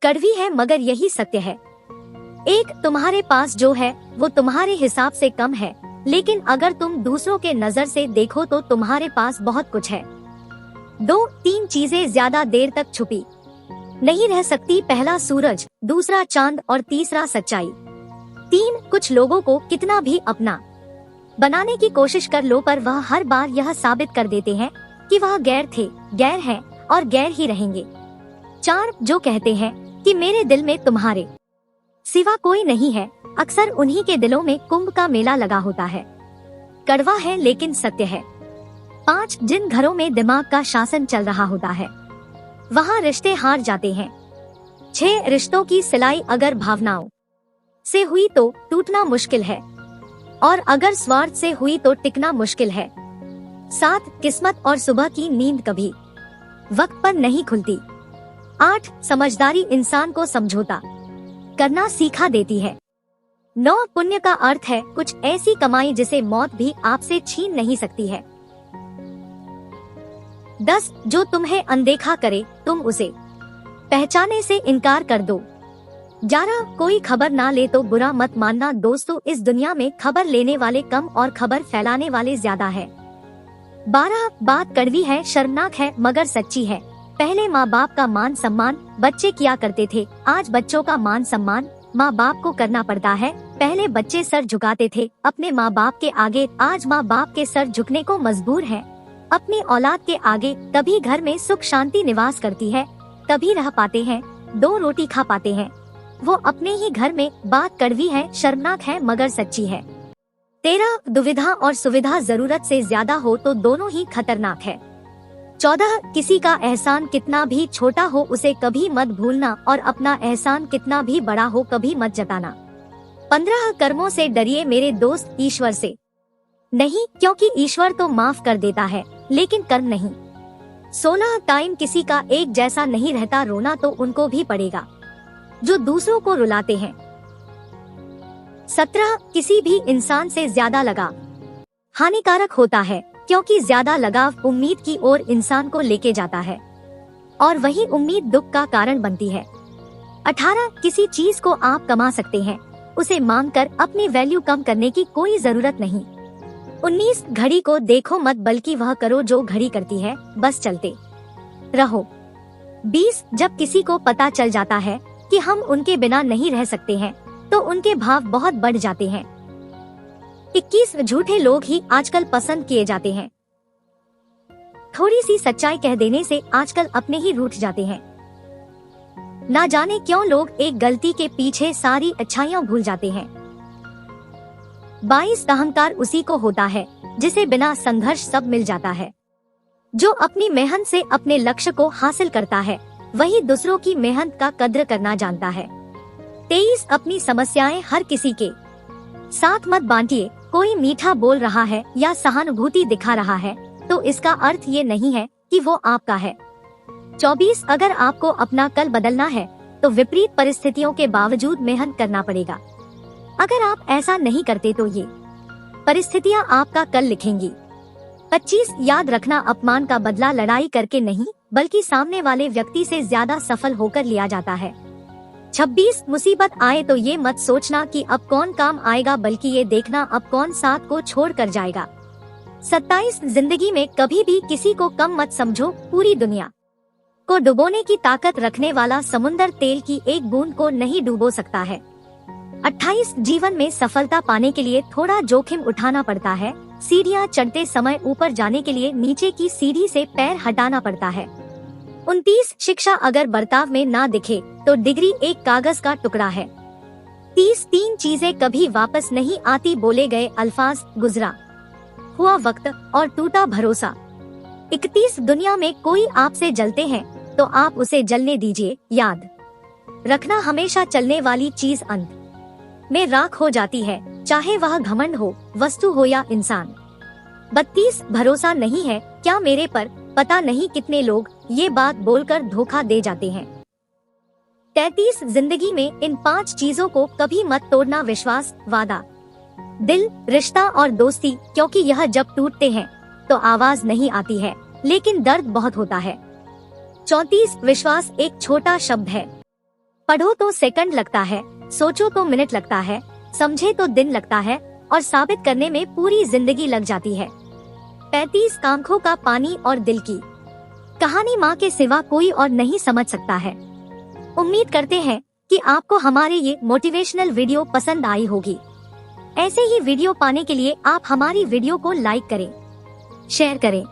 कड़वी है मगर यही सत्य है। एक, तुम्हारे पास जो है वो तुम्हारे हिसाब से कम है, लेकिन अगर तुम दूसरों के नजर से देखो तो तुम्हारे पास बहुत कुछ है। दो, तीन चीजें ज्यादा देर तक छुपी नहीं रह सकती। पहला सूरज, दूसरा चांद और तीसरा सच्चाई। तीन, कुछ लोगों को कितना भी अपना बनाने की कोशिश कर लो पर वह हर बार यह साबित कर देते हैं कि वह गैर थे, गैर हैं और गैर ही रहेंगे। चार, जो कहते हैं कि मेरे दिल में तुम्हारे सिवा कोई नहीं है, अक्सर उन्हीं के दिलों में कुंभ का मेला लगा होता है। कड़वा है लेकिन सत्य है। पाँच, जिन घरों में दिमाग का शासन चल रहा होता है वहाँ रिश्ते हार जाते हैं। छह, रिश्तों की सिलाई अगर भावनाओं से हुई तो टूटना मुश्किल है, और अगर स्वार्थ से हुई तो टिकना मुश्किल है। सात, किस्मत और सुबह की नींद कभी वक्त पर नहीं खुलती। आठ, समझदारी इंसान को समझौता करना सीखा देती है। 9, पुण्य का अर्थ है कुछ ऐसी कमाई जिसे मौत भी आपसे छीन नहीं सकती है। 10, जो तुम्हें अनदेखा करे तुम उसे पहचाने से इनकार कर दो। 11, कोई खबर ना ले तो बुरा मत मानना। दोस्तों, इस दुनिया में खबर लेने वाले कम और खबर फैलाने वाले ज्यादा है। 12, बात कड़वी है, शर्मनाक है मगर सच्ची है। पहले माँ बाप का मान सम्मान बच्चे किया करते थे, आज बच्चों का मान सम्मान माँ बाप को करना पड़ता है। पहले बच्चे सर झुकाते थे अपने माँ बाप के आगे, आज माँ बाप के सर झुकने को मजबूर हैं अपनी औलाद के आगे। तभी घर में सुख शांति निवास करती है, तभी रह पाते हैं, 2 रोटी खा पाते हैं वो अपने ही घर में। बात कड़वी है, शर्मनाक है मगर सच्ची है। 13, दुविधा और सुविधा जरूरत से ज्यादा हो तो दोनों ही खतरनाक है। 14, किसी का एहसान कितना भी छोटा हो उसे कभी मत भूलना, और अपना एहसान कितना भी बड़ा हो कभी मत जताना। 15, कर्मों से डरिए मेरे दोस्त, ईश्वर से नहीं, क्योंकि ईश्वर तो माफ कर देता है लेकिन कर्म नहीं। 16, टाइम किसी का एक जैसा नहीं रहता, रोना तो उनको भी पड़ेगा जो दूसरों को रुलाते हैं। 17, किसी भी इंसान से ज्यादा लगाव हानिकारक होता है, क्योंकि ज्यादा लगाव उम्मीद की ओर इंसान को लेके जाता है और वही उम्मीद दुख का कारण बनती है। 18, किसी चीज को आप कमा सकते हैं, उसे मांग कर अपनी वैल्यू कम करने की कोई जरूरत नहीं। 19, घड़ी को देखो मत बल्कि वह करो जो घड़ी करती है, बस चलते रहो। 20, जब किसी को पता चल जाता है कि हम उनके बिना नहीं रह सकते हैं तो उनके भाव बहुत बढ़ जाते हैं। 21, झूठे लोग ही आजकल पसंद किए जाते हैं, थोड़ी सी सच्चाई कह देने से आजकल अपने ही रूठ जाते हैं। ना जाने क्यों लोग एक गलती के पीछे सारी अच्छाइयाँ भूल जाते हैं। 22, अहंकार उसी को होता है जिसे बिना संघर्ष सब मिल जाता है। जो अपनी मेहनत से अपने लक्ष्य को हासिल करता है वही दूसरों की मेहनत का कद्र करना जानता है। 23, अपनी समस्याएं हर किसी के साथ मत बांटिए। कोई मीठा बोल रहा है या सहानुभूति दिखा रहा है तो इसका अर्थ ये नहीं है कि वो आपका है। 24, अगर आपको अपना कल बदलना है तो विपरीत परिस्थितियों के बावजूद मेहनत करना पड़ेगा। अगर आप ऐसा नहीं करते तो ये परिस्थितियां आपका कल लिखेंगी। 25, याद रखना, अपमान का बदला लड़ाई करके नहीं बल्कि सामने वाले व्यक्ति से ज्यादा सफल होकर लिया जाता है। 26, मुसीबत आए तो ये मत सोचना कि अब कौन काम आएगा बल्कि ये देखना अब कौन साथ को छोड़ कर जाएगा। 27, जिंदगी में कभी भी किसी को कम मत समझो, पूरी दुनिया को डुबोने की ताकत रखने वाला समुंदर तेल की एक बूंद को नहीं डुबो सकता है। 28, जीवन में सफलता पाने के लिए थोड़ा जोखिम उठाना पड़ता है, सीढ़ियाँ चढ़ते समय ऊपर जाने के लिए नीचे की सीढ़ी से पैर हटाना पड़ता है। 29, शिक्षा अगर बर्ताव में ना दिखे तो डिग्री एक कागज का टुकड़ा है। 30, 3 चीजें कभी वापस नहीं आती, बोले गए अल्फाज, गुजरा हुआ वक्त और टूटा भरोसा। 31, दुनिया में कोई आपसे जलते हैं तो आप उसे जलने दीजिए, याद रखना हमेशा चलने वाली चीज अंत में राख हो जाती है, चाहे वह घमंड हो, वस्तु हो या इंसान। 32, भरोसा नहीं है क्या मेरे पर, पता नहीं कितने लोग ये बात बोलकर धोखा दे जाते हैं। 33, जिंदगी में इन 5 चीजों को कभी मत तोड़ना, विश्वास, वादा, दिल, रिश्ता और दोस्ती, क्योंकि यह जब टूटते हैं तो आवाज नहीं आती है लेकिन दर्द बहुत होता है। 34, विश्वास एक छोटा शब्द है पढ़ो तो सेकंड लगता है, सोचो तो मिनट लगता है, समझे तो दिन लगता है और साबित करने में पूरी जिंदगी लग जाती है। 35 आंखों का पानी और दिल की कहानी माँ के सिवा कोई और नहीं समझ सकता है। उम्मीद करते हैं कि आपको हमारे ये मोटिवेशनल वीडियो पसंद आई होगी। ऐसे ही वीडियो पाने के लिए आप हमारी वीडियो को लाइक करें, शेयर करें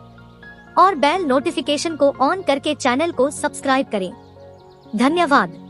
और बेल नोटिफिकेशन को ऑन करके चैनल को सब्सक्राइब करें। धन्यवाद।